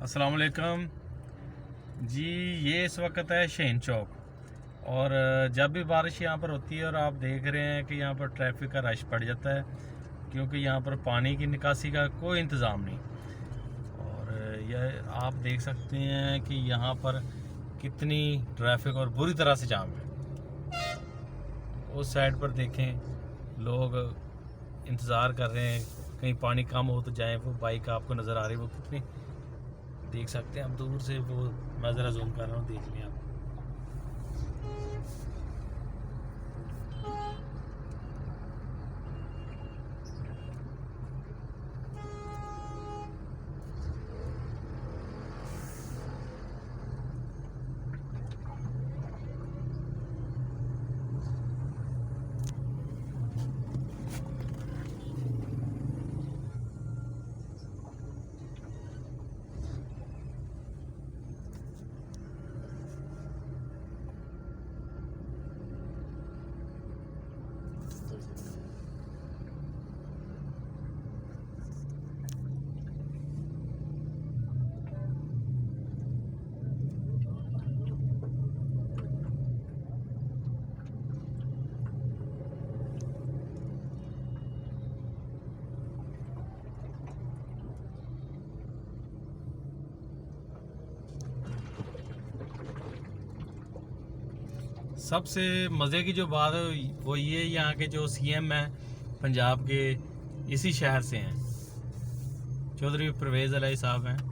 अस्सलाम वालेकुम जी। ये इस वक्त है शहीन चौक और जब भी बारिश यहाँ पर होती है और आप देख रहे हैं कि यहाँ पर ट्रैफिक का रश पड़ जाता है क्योंकि यहाँ पर पानी की निकासी का कोई इंतज़ाम नहीं। और यह आप देख सकते हैं कि यहाँ पर कितनी ट्रैफिक और बुरी तरह से जाम है। उस साइड पर देखें लोग इंतज़ार कर रहे हैं कहीं पानी कम हो तो जाए। वो बाइक आपको नज़र आ रही है, वो कितनी देख सकते हैं आप दूर से। वो मैं ज़रा जूम कर रहा हूँ, देख लें आप। सबसे मज़े की जो बात है वो ये, यहाँ के जो सीएम हैं पंजाब के इसी शहर से हैं, चौधरी परवेज़ इलाही साहब हैं।